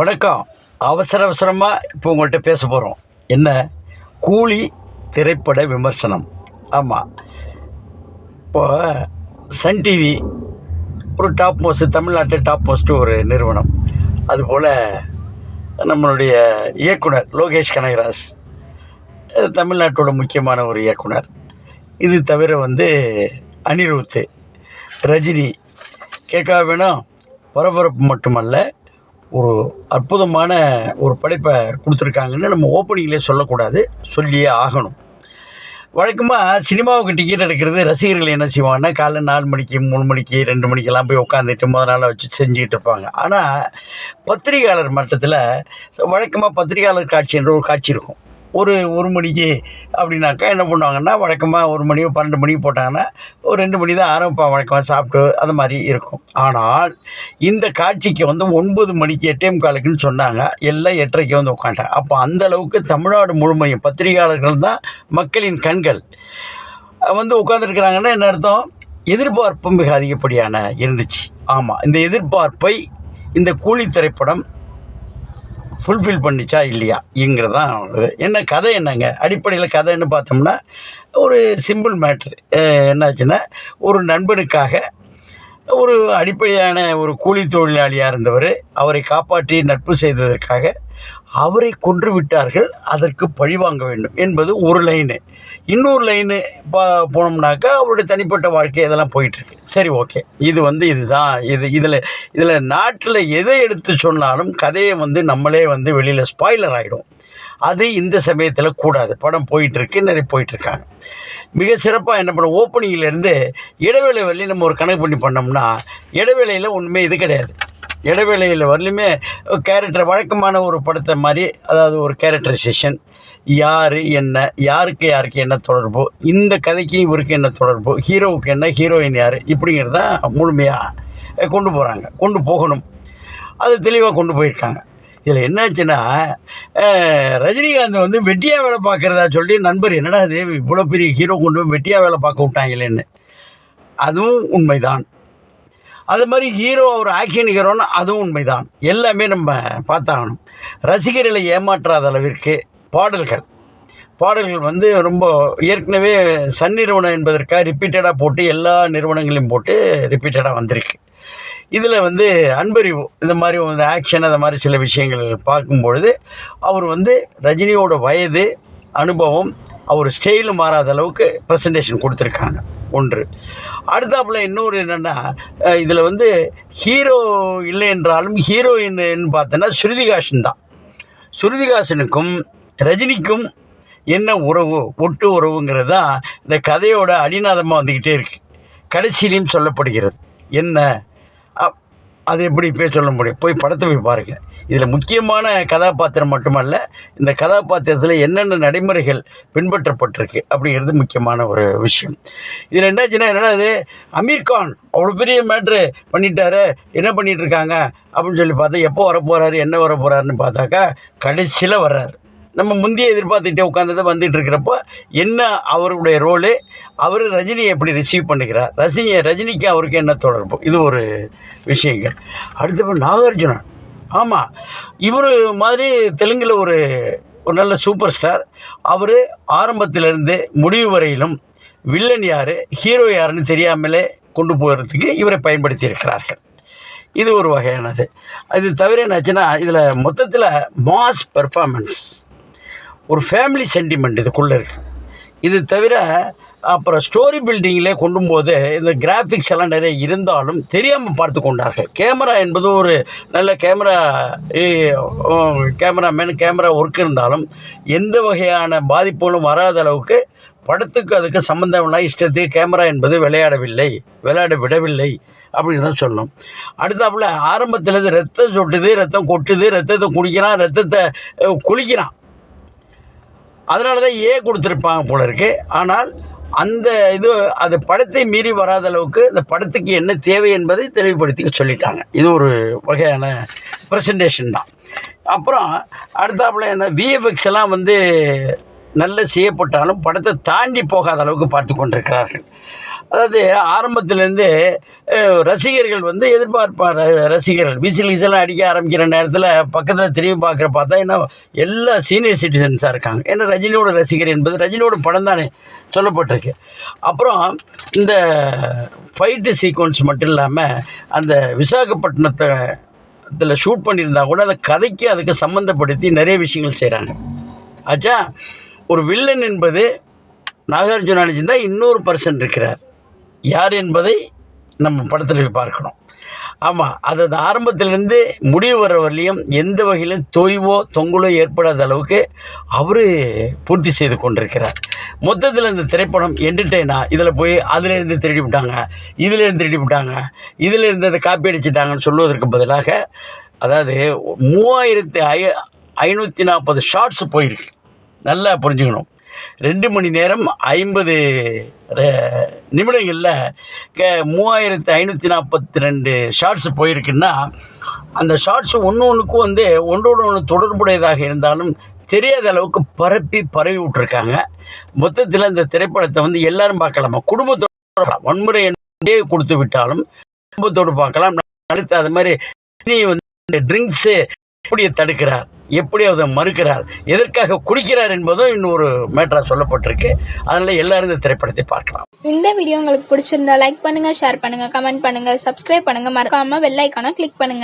வணக்கம். அவசரமாக இப்போ உங்கள்கிட்ட பேச போகிறோம். என்ன? கூலி திரைப்பட விமர்சனம். ஆமாம், இப்போ சன் டிவி ஒரு டாப் மோஸ்ட், தமிழ்நாட்டில் டாப் மோஸ்ட்டு ஒரு நிறுவனம். அதுபோல் நம்மளுடைய இயக்குனர் லோகேஷ் கனகராஜ் தமிழ்நாட்டோட முக்கியமான ஒரு இயக்குனர். இது தவிர அனிருத், ரஜினி, கேட்க வேணும். பரபரப்பு மட்டுமல்ல, ஒரு அற்புதமான ஒரு படைப்பை கொடுத்துருக்காங்கன்னு நம்ம ஓப்பனிங்லேயே சொல்லக்கூடாது, சொல்லியே ஆகணும். வழக்கமாக சினிமாவுக்கு டிக்கெட் எடுக்கிறது ரசிகர்கள் என்ன செய்வாங்கன்னா, காலைல 4 மணிக்கு 3 மணிக்கு 2 மணிக்கெல்லாம் போய் உட்காந்துட்டு முதல் நாளை வச்சு செஞ்சுக்கிட்டு இருப்பாங்க. ஆனால் பத்திரிகையாளர் மட்டத்தில் வழக்கமாக பத்திரிகையாளர் காட்சி என்ற ஒரு காட்சி இருக்கும். ஒரு மணிக்கு அப்படின்னாக்கா என்ன பண்ணுவாங்கன்னா, வழக்கமாக 1 மணி 12 மணிக்கு போட்டாங்கன்னா ஒரு 2 மணி தான் ஆரம்பிப்பாங்க, வழக்கமாக சாப்பிட்டு அது மாதிரி இருக்கும். ஆனால் இந்த காட்சிக்கு 9 மணிக்கு 8:45க்குன்னு சொன்னாங்க. எல்லாம் 8:30க்கு உட்காண்டாங்க. அப்போ அந்த அளவுக்கு தமிழ்நாடு முழுமையும் பத்திரிகையாளர்கள் தான் மக்களின் கண்கள் உட்காந்துருக்குறாங்கன்னா என்ன அர்த்தம்? எதிர்பார்ப்பு மிக அதிகப்படியான இருந்துச்சு. ஆமாம், இந்த எதிர்பார்ப்பை இந்த கூலி திரைப்படம் ஃபுல்ஃபில் பண்ணிச்சா இல்லையாங்கிறது தான். என்ன கதை, என்னங்க அடிப்படையில் கதைன்னு பார்த்தோம்னா, ஒரு சிம்பிள் மேட்ரு. என்னாச்சுன்னா, ஒரு நண்பனுக்காக ஒரு அடிப்படையான ஒரு கூலி தொழிலாளியாக இருந்தவர், அவரை காப்பாற்றி நட்பு செய்ததற்காக அவரை கொன்று விட்டார்கள், அதற்கு பழி வாங்க வேண்டும் என்பது ஒரு லைனு. இன்னொரு லைனு போனோம்னாக்கா அவருடைய தனிப்பட்ட வாழ்க்கை இதெல்லாம் போயிட்டுருக்கு. சரி, ஓகே. இதுதான் இதில் நாட்டில் எதை எடுத்து சொன்னாலும் கதையை நம்மளே வெளியில் ஸ்பாய்லர் ஆகிடும். அது இந்த சமயத்தில் கூடாது. படம் போயிட்டுருக்கு, நிறைய போயிட்டுருக்காங்க. மிக சிறப்பாக என்ன பண்ண, ஓப்பனிங்கிலேருந்து இடைவேளை வரலையும் நம்ம ஒரு கணக்கு பண்ணி பண்ணோம்னா, இடைவேளையில் ஒன்றுமே இது கிடையாது. இடைவேளையில் வரலையுமே கேரக்டர் வழக்கமான ஒரு படத்தை மாதிரி, அதாவது ஒரு கேரக்டரைசேஷன், யார் என்ன, யாருக்கு என்ன தொடர்பு, இந்த கதைக்கு இவருக்கு என்ன தொடர்பு, ஹீரோவுக்கு என்ன, ஹீரோயின் யார், இப்படிங்கிறது தான் முழுமையாக கொண்டு போகணும். அது தெளிவாக கொண்டு போயிருக்காங்க. இதில் என்னாச்சுன்னா, ரஜினிகாந்த் வெட்டியாக வேலை பார்க்குறதா சொல்லி நண்பர், என்னடா அது இவ்வளோ பெரிய ஹீரோ கொண்டு போய் வெட்டியாக வேலை பார்க்க விட்டாங்களேன்னு. அதுவும் உண்மைதான். அது மாதிரி ஹீரோ ஒரு ஆக்ஷன் ஹீரோன்னு அதுவும் உண்மைதான். எல்லாமே நம்ம பார்த்தாகணும். ரசிகர்களை ஏமாற்றாத அளவிற்கு பாடல்கள் ரொம்ப ஏற்கனவே சன் நிறுவனம் என்பதற்காக ரிப்பீட்டடாக போட்டு எல்லா நிறுவனங்களையும் போட்டு ரிப்பீட்டடாக வந்திருக்கு. இதில் அன்பறிவு, இந்த மாதிரி ஆக்ஷன், அந்த மாதிரி சில விஷயங்கள் பார்க்கும்பொழுது அவர் ரஜினியோட வயது, அனுபவம், அவர் ஸ்டைலும் மாறாத அளவுக்கு ப்ரெசன்டேஷன் கொடுத்துருக்காங்க. ஒன்று. அடுத்தாப்புல இன்னொரு என்னென்னா, இதில் ஹீரோ இல்லை என்றாலும் ஹீரோயின்னு பார்த்தோன்னா ஸ்ருதிஹாசன் தான். ஸ்ருதிஹாசனுக்கும் ரஜினிக்கும் என்ன உறவு, ஒட்டு உறவுங்கிறது தான் இந்த கதையோட அடிநாதமாக வந்துக்கிட்டே இருக்குது. கடைசியிலையும் சொல்லப்படுகிறது. என்ன அது எப்படி போய் சொல்ல முடியும்? போய் படத்தை போய் பாருங்கள். இதில் முக்கியமான கதாபாத்திரம் மட்டுமல்ல, இந்த கதாபாத்திரத்தில் என்னென்ன நடைமுறைகள் பின்பற்றப்பட்டிருக்கு அப்படிங்கிறது முக்கியமான ஒரு விஷயம். இதில் என்னன்னா அது அமீர்கான் அவ்வளோ பெரிய மேட்ரு பண்ணிட்டாரு, என்ன பண்ணிகிட்ருக்காங்க அப்படின்னு சொல்லி பார்த்தா, எப்போ வரப்போகிறாரு, என்ன வரப்போகிறாருன்னு பார்த்தாக்கா கடைசியில் வர்றாரு. நம்ம முந்தைய எதிர்பார்த்துக்கிட்டே உட்காந்து வந்துட்டுருக்கிறப்போ என்ன அவருடைய ரோலு, அவர் ரஜினியை எப்படி ரிசீவ் பண்ணுகிறார், ரஜினிக்கு அவருக்கு என்ன தொடர்பு, இது ஒரு விஷயங்கள். அடுத்தப்போ நாகார்ஜுனன். ஆமாம், இவர் மாதிரி தெலுங்கில் ஒரு நல்ல சூப்பர் ஸ்டார். அவர் ஆரம்பத்திலேருந்து முடிவு வரையிலும் வில்லன் யார், ஹீரோ யாருன்னு தெரியாமலே கொண்டு போகிறதுக்கு இவரை பயன்படுத்தி இருக்கிறார்கள். இது ஒரு வகையானது. அது தவிர என்னாச்சுன்னா, இதில் மொத்தத்தில் மாஸ் பெர்ஃபார்மன்ஸ், ஒரு ஃபேமிலி சென்டிமெண்ட் இதுக்குள்ளே இருக்குது. இது தவிர அப்புறம் ஸ்டோரி பில்டிங்கிலே கொண்டும்போது இந்த கிராஃபிக்ஸ் எல்லாம் நிறைய இருந்தாலும் தெரியாமல் பார்த்து கொண்டார்கள். கேமரா என்பது ஒரு நல்ல கேமரா ஒர்க் இருந்தாலும் எந்த வகையான பாதிப்புகளும் வராத அளவுக்கு படத்துக்கு அதுக்கு சம்மந்தம்லாம் இஷ்டத்துக்கு கேமரா என்பது விளையாட விடவில்லை அப்படின்னு தான் சொல்லணும். அடுத்தாப்புல ஆரம்பத்தில் ரத்தம் சொட்டுது, ரத்தம் கொட்டுது, ரத்தத்தை குடிக்கிறான், ரத்தத்தை குளிக்கிறான். அதனால தான் கொடுத்துருப்பாங்க போல இருக்குது. ஆனால் அது படத்தை மீறி வராத அளவுக்கு இந்த படத்துக்கு என்ன தேவை என்பதை தெளிவுபடுத்தி சொல்லிட்டாங்க. இது ஒரு வகையான ப்ரெசன்டேஷன் தான். அப்புறம் அடுத்தாப்புல என்ன, விஎஃப்எக்ஸ் எல்லாம் நல்ல செய்யப்பட்டாலும் படத்தை தாண்டி போகாத அளவுக்கு பார்த்து கொண்டிருக்கிறார்கள். அதாவது ஆரம்பத்திலேருந்து ரசிகர்கள் வந்து எதிர்பார்ப்பார். ரசிகர்கள் விசிலெல்லாம் அடிக்க ஆரம்பிக்கிற நேரத்தில் பக்கத்தில் திரும்பி பார்த்தா என்ன எல்லா சீனியர் சிட்டிசன்ஸாக இருக்காங்க. ஏன்னா ரஜினியோட ரசிகர் என்பது ரஜினியோட படம் தானே சொல்லப்பட்டிருக்கு. அப்புறம் இந்த ஃபைட்டு சீக்வன்ஸ் மட்டும் இல்லாமல் அந்த விசாகப்பட்டினத்தை இதில் ஷூட் பண்ணியிருந்தா கூட அந்த கதைக்கு அதுக்கு சம்மந்தப்படுத்தி நிறைய விஷயங்கள் செய்கிறாங்க. ஆச்சா, ஒரு வில்லன் என்பது நாகார்ஜுன தான் இன்னொரு பர்சன் இருக்கிறார். யார் என்பதை நம்ம படத்தில் போய் பார்க்கணும். ஆமாம், அது ஆரம்பத்திலேருந்து முடிவு வர வரலையும் எந்த வகையிலும் தொய்வோ தொங்கலோ ஏற்படாத அளவுக்கு அவர் பூர்த்தி செய்து கொண்டிருக்கிறார். மொத்தத்தில் இந்த திரைப்படம் என்டர்டெயினாக இதில் போய் அதிலேருந்து திருடி விட்டாங்க, இதிலேருந்து திருடி விட்டாங்க, இதிலேருந்து அதை காப்பி அடிச்சிட்டாங்கன்னு சொல்வதற்கு பதிலாக, அதாவது 3540 ஷார்ட்ஸ் போயிருக்கு. நல்லா புரிஞ்சுக்கணும். 2 மணி நேரம் 50 நிமிடங்களில் 3542 ஷார்ட்ஸ் போயிருக்குன்னா, அந்த ஷார்ட்ஸ் ஒன்றுக்கும் வந்து ஒன்றோடு ஒன்று தொடர்புடையதாக இருந்தாலும் தெரியாத அளவுக்கு பரவி விட்டுருக்காங்க. மொத்தத்தில் இந்த திரைப்படத்தை வந்து எல்லாரும் பார்க்கலாமா, குடும்பத்தோடு பார்க்கலாம். வன்முறை என்றே கொடுத்து விட்டாலும் குடும்பத்தோடு பார்க்கலாம். அடுத்து அது மாதிரி நீ வந்து ட்ரிங்க்ஸு எப்படி தடுக்கிறார், எப்படி அதை மறுக்கிறார், எதற்காக குடிக்கிறார் என்பதும் இன்னொரு மேட்டராக சொல்லப்பட்டிருக்கு. அதனால் எல்லாரும் இந்த திரைப்படத்தை பார்க்கலாம். இந்த வீடியோ உங்களுக்கு பிடிச்சிருந்தா லைக் பண்ணுங்கள், ஷேர் பண்ணுங்கள், கமெண்ட் பண்ணுங்கள், சப்ஸ்கிரைப் பண்ணுங்கள், மறக்காமல் பெல் ஐக்கானை கிளிக் பண்ணுங்கள்.